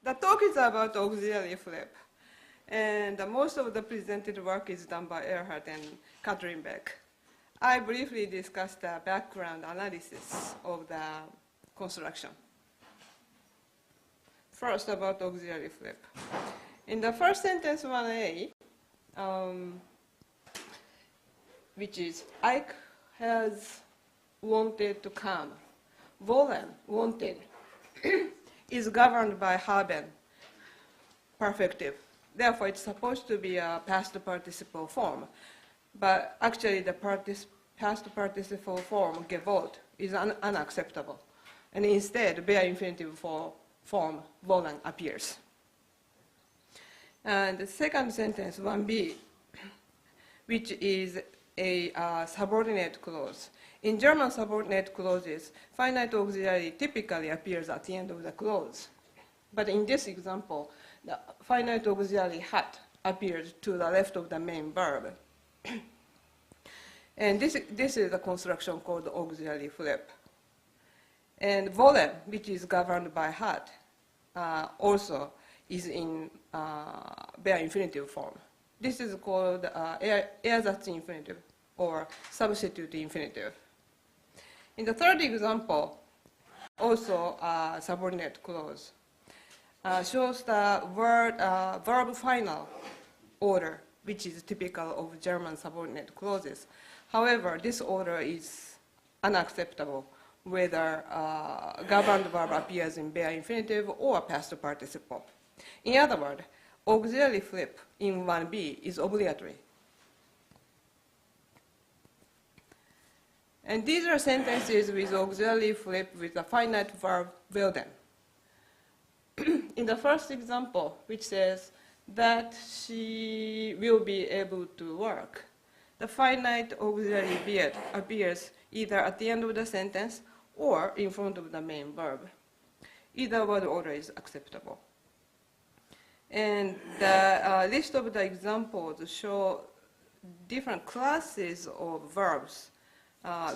The talk is about auxiliary flip. And most of the presented work is done by Ehrhardt and Katrin Beck. I briefly discussed the background analysis of the construction. First, about auxiliary flip. In the first sentence 1a, which is Ike has wanted to come, wollen, wanted, is governed by haben, perfective. Therefore, it's supposed to be a past participle form. But actually, the past participle form, gewollt, is unacceptable. And instead, bare infinitive form, wollen, appears. And the second sentence, 1b, which is a subordinate clause. In German subordinate clauses, finite auxiliary typically appears at the end of the clause. But in this example, the finite auxiliary hat appears to the left of the main verb. And this is a construction called auxiliary flip. And wollen, which is governed by hat, also is in bare infinitive form. This is called ersatz infinitive, or substitute infinitive. In the third example, also a subordinate clause, shows the verb final order, which is typical of German subordinate clauses. However, this order is unacceptable, whether governed verb appears in bare infinitive or past participle. In other words, auxiliary flip in 1b is obligatory. And these are sentences with auxiliary flip with a finite verb werden. In the first example, which says that she will be able to work, the finite auxiliary wird appears either at the end of the sentence or in front of the main verb. Either word order is acceptable. And the list of the examples show different classes of verbs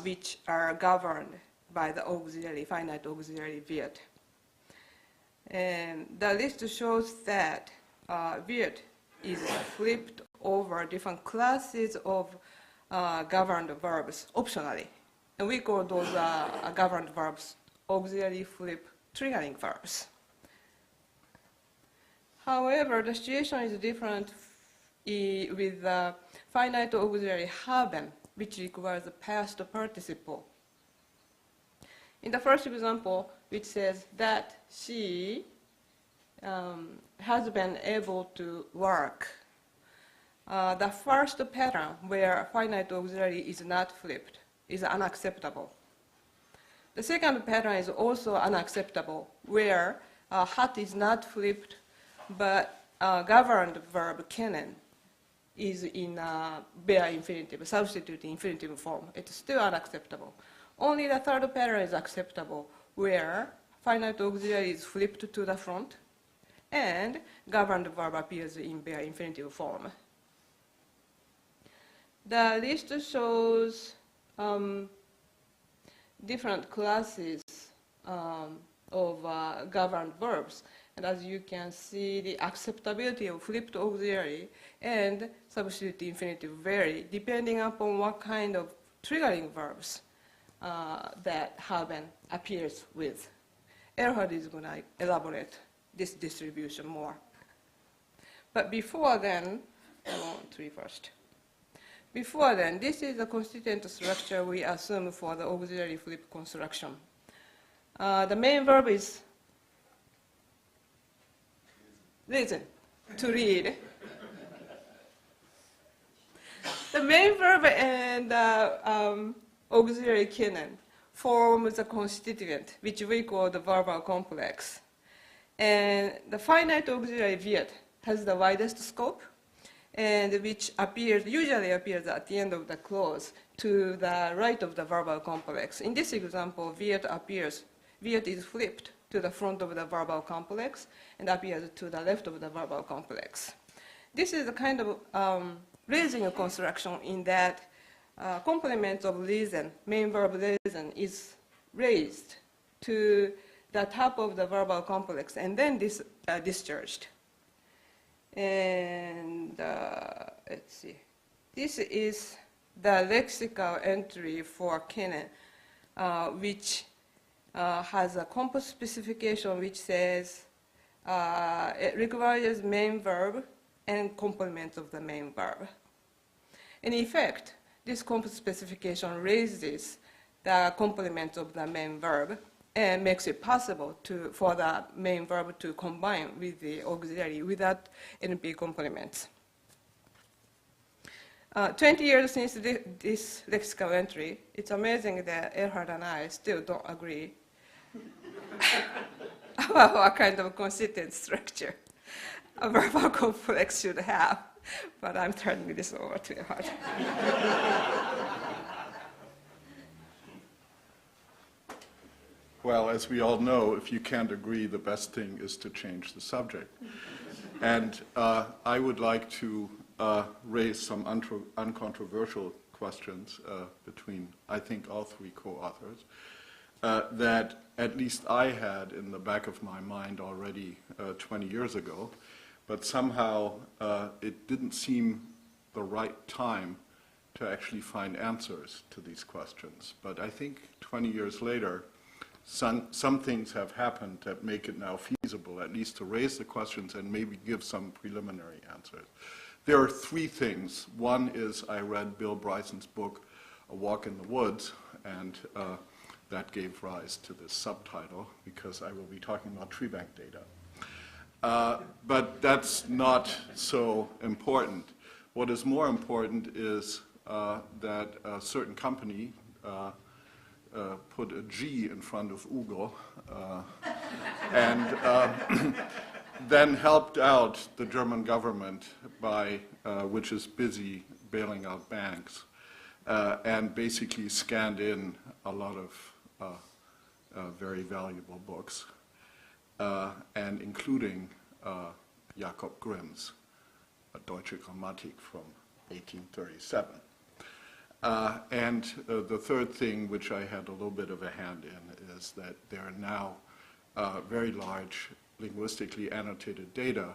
which are governed by the auxiliary, finite auxiliary wird. And the list shows that wird is flipped over different classes of governed verbs optionally. And we call those governed verbs auxiliary flip triggering verbs. However, the situation is different with the finite auxiliary haben, which requires a past participle. In the first example, which says that she has been able to work, the first pattern where finite auxiliary is not flipped is unacceptable. The second pattern is also unacceptable, where hat is not flipped, but governed verb kennen is in bare infinitive, substitute infinitive form. It's still unacceptable. Only the third pattern is acceptable, where finite auxiliary is flipped to the front and governed verb appears in bare infinitive form. The list shows different classes of governed verbs. And as you can see, the acceptability of flipped auxiliary and substitute infinitive vary depending upon what kind of triggering verbs that haben appears with. Ehrhardt is going to elaborate this distribution more. But before then, Before then, this is the constituent structure we assume for the auxiliary flip construction. The main verb is listen, to read. The main verb and auxiliary kennen form the constituent, which we call the verbal complex. And the finite auxiliary wird has the widest scope, and which usually appears at the end of the clause to the right of the verbal complex. In this example, wird is flipped to the front of the verbal complex and appears to the left of the verbal complex. This is a kind of raising construction in that complement of lesen, main verb lesen, is raised to the top of the verbal complex and then discharged. And let's see. This is the lexical entry for Kennen, which has a compost specification which says it requires main verb and complement of the main verb. In effect, this compost specification raises the complement of the main verb and makes it possible for the main verb to combine with the auxiliary without NP complements. 20 years since this lexical entry, it's amazing that Erhard and I still don't agree about what kind of consistent structure a verbal complex should have. But I'm turning this over to Erhard. Well, as we all know, if you can't agree, the best thing is to change the subject. And I would like to raise some uncontroversial questions between, I think, all three co-authors that at least I had in the back of my mind already 20 years ago, but somehow it didn't seem the right time to actually find answers to these questions. But I think 20 years later, some things have happened that make it now feasible, at least to raise the questions and maybe give some preliminary answers. There are three things. One is I read Bill Bryson's book, A Walk in the Woods, and that gave rise to this subtitle because I will be talking about treebank data. But that's not so important. What is more important is that a certain company put a G in front of Ugo and then helped out the German government by, which is busy bailing out banks, and basically scanned in a lot of very valuable books, and including Jakob Grimm's Deutsche Grammatik from 1837. And the third thing, which I had a little bit of a hand in, is that there are now very large linguistically annotated data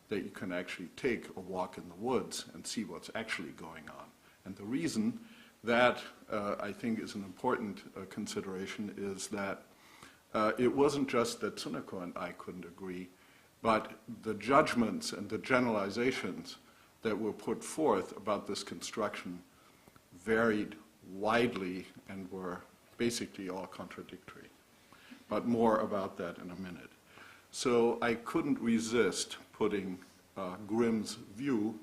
that you can actually take a walk in the woods and see what's actually going on. And the reason that I think is an important consideration is that it wasn't just that Tsuneko and I couldn't agree, but the judgments and the generalizations that were put forth about this construction varied widely and were basically all contradictory. But more about that in a minute. So I couldn't resist putting Grimm's view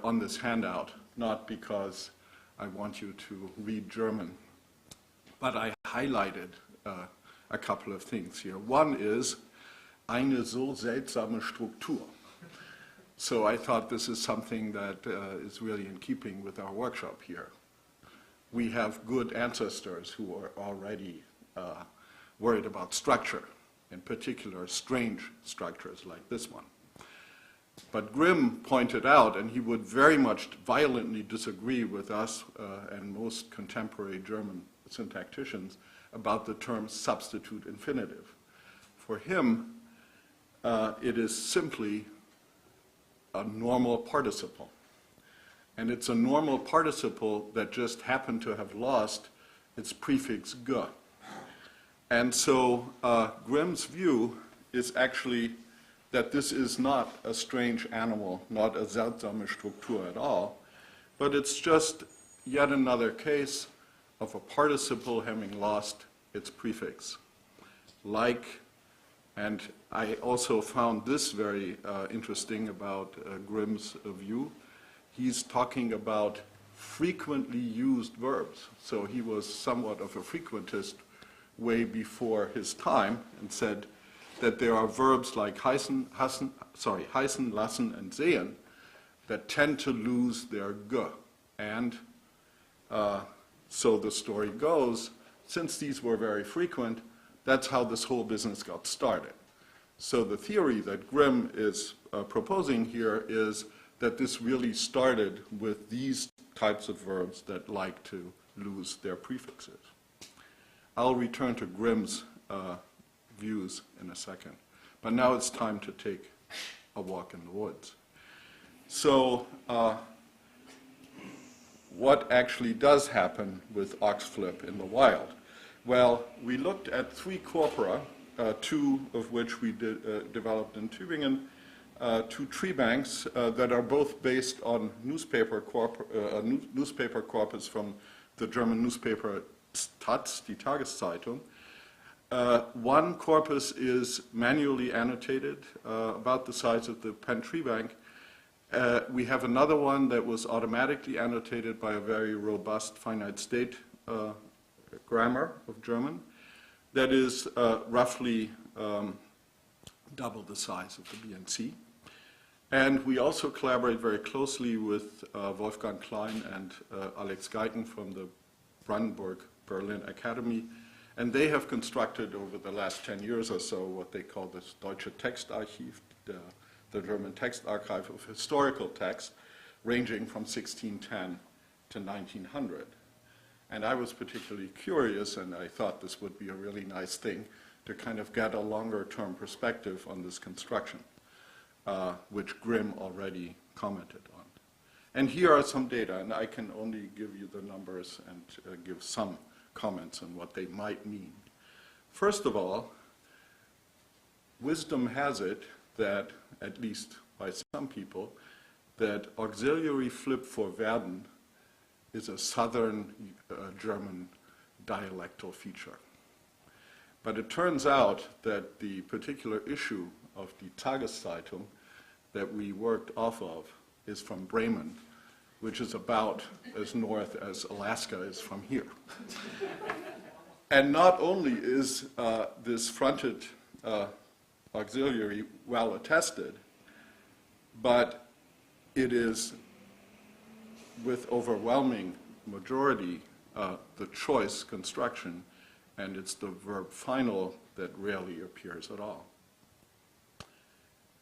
on this handout, not because I want you to read German, but I highlighted a couple of things here. One is eine so seltsame Struktur. So I thought this is something that is really in keeping with our workshop here. We have good ancestors who are already worried about structure, in particular strange structures like this one. But Grimm pointed out, and he would very much violently disagree with us and most contemporary German syntacticians about the term substitute infinitive. For him, it is simply a normal participle. And it's a normal participle that just happened to have lost its prefix ge. And so Grimm's view is actually that this is not a strange animal, not a seltsame Struktur at all, but it's just yet another case of a participle having lost its prefix. Like, and I also found this very interesting about Grimm's view. He's talking about frequently used verbs. So he was somewhat of a frequentist way before his time and said that there are verbs like heißen, lassen, and sehen that tend to lose their ge. And so the story goes, since these were very frequent, that's how this whole business got started. So the theory that Grimm is proposing here is that this really started with these types of verbs that like to lose their prefixes. I'll return to Grimm's views in a second. But now it's time to take a walk in the woods. So what actually does happen with oxflip in the wild? Well, we looked at 3 corpora, 2 of which we developed in Tübingen, 2 tree banks that are both based on newspaper corpus from the German newspaper Taz, die Tageszeitung. One corpus is manually annotated, about the size of the Penn tree bank. We have another one that was automatically annotated by a very robust finite state grammar of German that is roughly double the size of the BNC. And we also collaborate very closely with Wolfgang Klein and Alex Guyton from the Brandenburg Berlin Academy. And they have constructed over the last 10 years or so what they call this Deutsche Textarchiv, the German text archive of historical text, ranging from 1610 to 1900. And I was particularly curious, and I thought this would be a really nice thing to kind of get a longer-term perspective on this construction, which Grimm already commented on. And here are some data, and I can only give you the numbers and give some comments on what they might mean. First of all, wisdom has it that, at least by some people, that auxiliary flip for werden is a southern German dialectal feature. But it turns out that the particular issue of the Tageszeitung that we worked off of is from Bremen, which is about as north as Alaska is from here. And not only is this fronted auxiliary well attested, but it is with overwhelming majority the choice construction, and it's the verb final that rarely appears at all.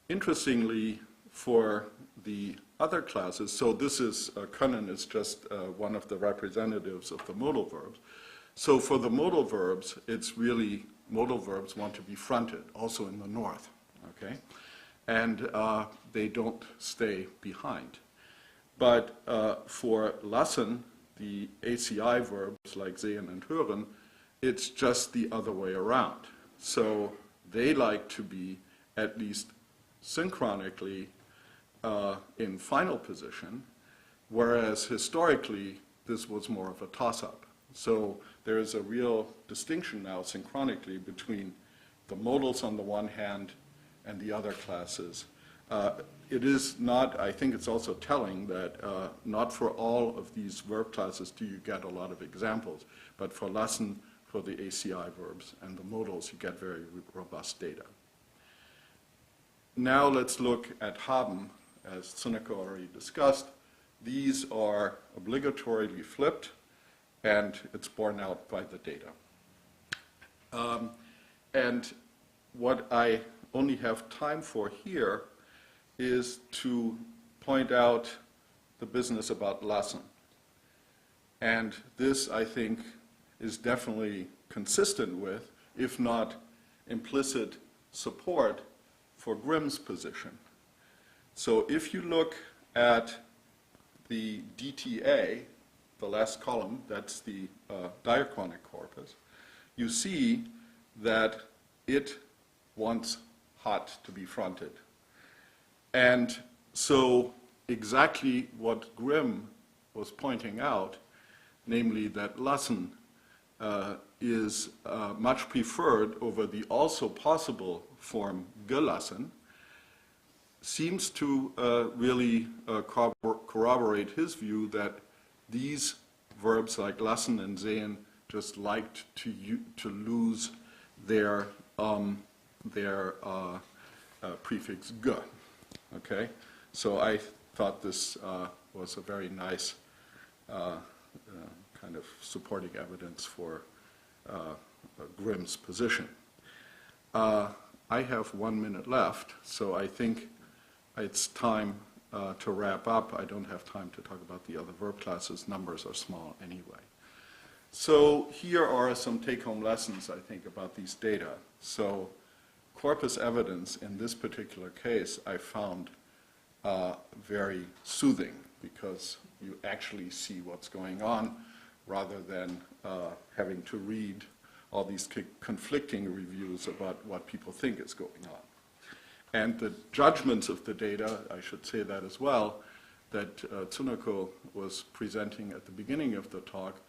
Interestingly, for the other classes, so this is, können is just one of the representatives of the modal verbs. So for the modal verbs, it's really, modal verbs want to be fronted, also in the north, okay? And they don't stay behind. But for lassen, the ACI verbs like sehen and hören, it's just the other way around. So they like to be at least synchronically in final position, whereas historically this was more of a toss-up. So there is a real distinction now synchronically between the modals on the one hand and the other classes. It is not, I think it's also telling that not for all of these verb classes do you get a lot of examples, but for lassen, for the ACI verbs and the modals, you get very robust data. Now let's look at haben, as Suneko already discussed. These are obligatorily flipped, and it's borne out by the data. And what I only have time for here is to point out the business about lassen. And this, I think, is definitely consistent with, if not implicit support for Grimm's position. So if you look at the DTA, the last column, that's the diachronic corpus, you see that it wants hot to be fronted. And so exactly what Grimm was pointing out, namely that lassen is much preferred over the also possible form gelassen, seems to really corroborate his view that these verbs like lassen and sehen just liked to lose their prefix g. Okay, so I thought this was a very nice kind of supporting evidence for Grimm's position. I have 1 minute left, so I think it's time to wrap up. I don't have time to talk about the other verb classes. Numbers are small anyway. So here are some take-home lessons, I think, about these data. So corpus evidence in this particular case I found very soothing, because you actually see what's going on rather than having to read all these conflicting reviews about what people think is going on. And the judgments of the data, I should say that as well, that Tsuneko was presenting at the beginning of the talk,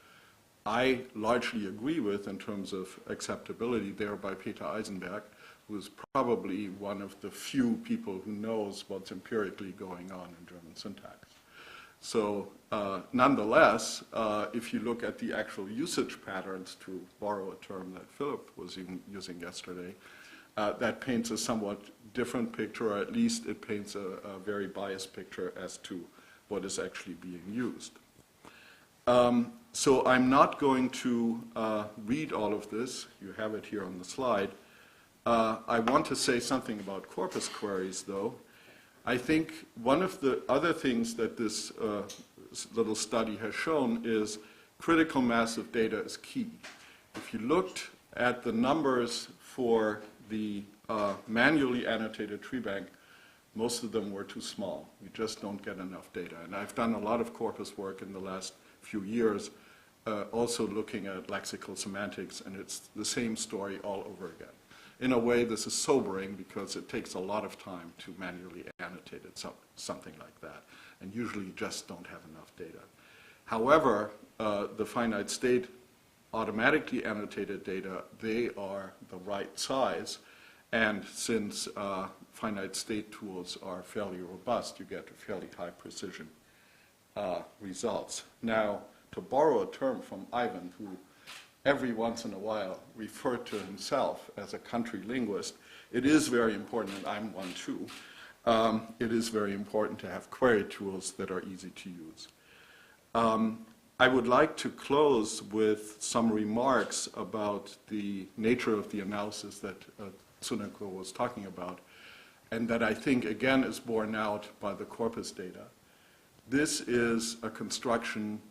I largely agree with in terms of acceptability there by Peter Eisenberg, who is probably one of the few people who knows what's empirically going on in German syntax. So nonetheless, if you look at the actual usage patterns, to borrow a term that Philip was using yesterday, that paints a somewhat different picture, or at least it paints a very biased picture as to what is actually being used. So I'm not going to read all of this. You have it here on the slide. I want to say something about corpus queries, though. I think one of the other things that this little study has shown is critical mass of data is key. If you looked at the numbers for the manually annotated tree bank, most of them were too small. We just don't get enough data. And I've done a lot of corpus work in the last few years, also looking at lexical semantics, and it's the same story all over again. In a way, this is sobering because it takes a lot of time to manually annotate it, something like that, and usually you just don't have enough data. However, the finite state automatically annotated data, they are the right size, and since finite state tools are fairly robust, you get fairly high precision results. Now, to borrow a term from Ivan, who every once in a while referred to himself as a country linguist, it is very important, and I'm one too, it is very important to have query tools that are easy to use. I would like to close with some remarks about the nature of the analysis that Tsuneko was talking about, and that I think, again, is borne out by the corpus data. This is a construction,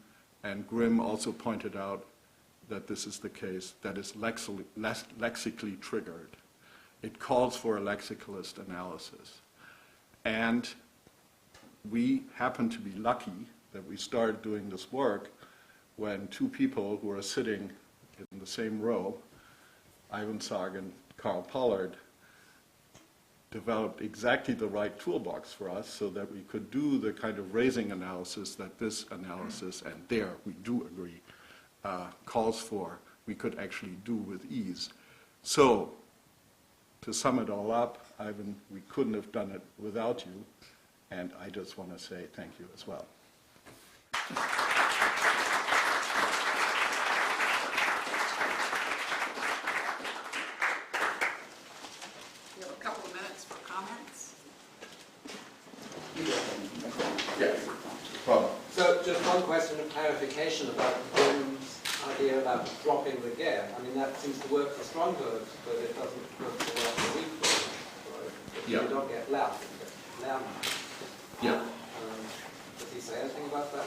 and Grimm also pointed out that this is the case, that is lexically triggered. It calls for a lexicalist analysis. And we happen to be lucky that we started doing this work when two people who are sitting in the same row, Ivan Sarg and Carl Pollard, developed exactly the right toolbox for us so that we could do the kind of raising analysis that this analysis, and there we do agree, calls for, we could actually do with ease. So, to sum it all up, Ivan, we couldn't have done it without you, and I just want to say thank you as well. We have a couple of minutes for comments. Yeah, problem. So just one question of clarification about Grimm's idea about dropping the gap. I mean, that seems to work for strong verbs, but it doesn't work for weak verbs. Right? Yeah. You don't get loud, you get louder. Yeah. Does he say anything about that?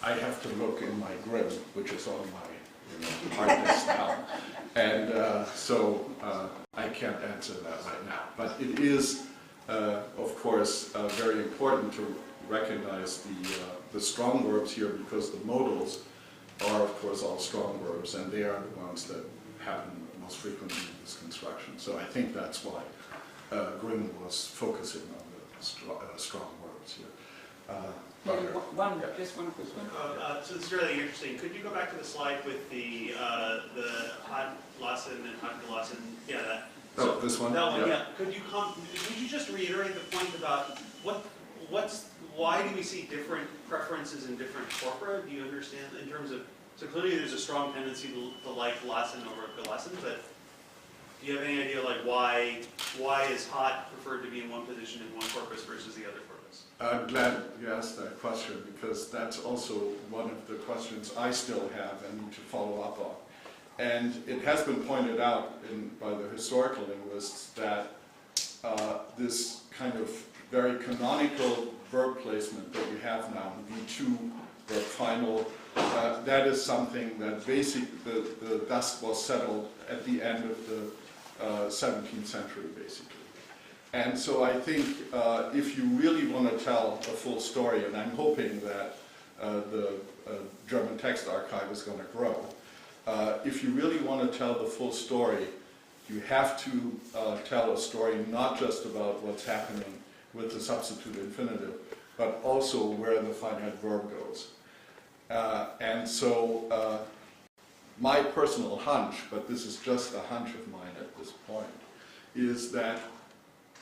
I have to look in my Grimm, which is on my hard disk now, and so I can't answer that right now. But it is, of course, very important to recognize the strong verbs here, because the modals are, of course, all strong verbs, and they are the ones that happen most frequently in this construction. So I think that's why Grimm was focusing on the strong verbs here. Just one question. So this is really interesting. Could you go back to the slide with the hot Lassen and hot Lassen? Yeah, that. So, oh, this one? That one, yeah. Could you just reiterate the point about why do we see different preferences in different corpora? Do you understand in terms of, so clearly there's a strong tendency to like Lassen over Lassen, but do you have any idea like why is hot preferred to be in one position in one corpus versus the other corpus? I'm glad you asked that question, because that's also one of the questions I still have and need to follow up on. And it has been pointed out by the historical linguists that this kind of very canonical verb placement that we have now, V2, verb final, that is something that the dust was settled at the end of the 17th century, basically. And so I think if you really want to tell a full story, and I'm hoping that the German text archive is going to grow, if you really want to tell the full story, you have to tell a story not just about what's happening with the substitute infinitive, but also where the finite verb goes. And so my personal hunch, but this is just a hunch of mine at this point, is that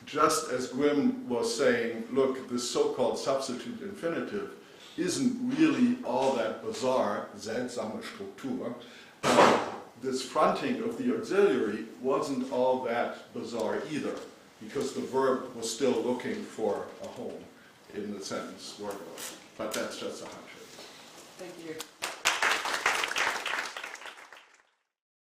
just as Grimm was saying, look, this so-called substitute infinitive isn't really all that bizarre, seltsame Struktur, this fronting of the auxiliary wasn't all that bizarre either, because the verb was still looking for a home in the sentence word. But that's just a hunch. Thank you.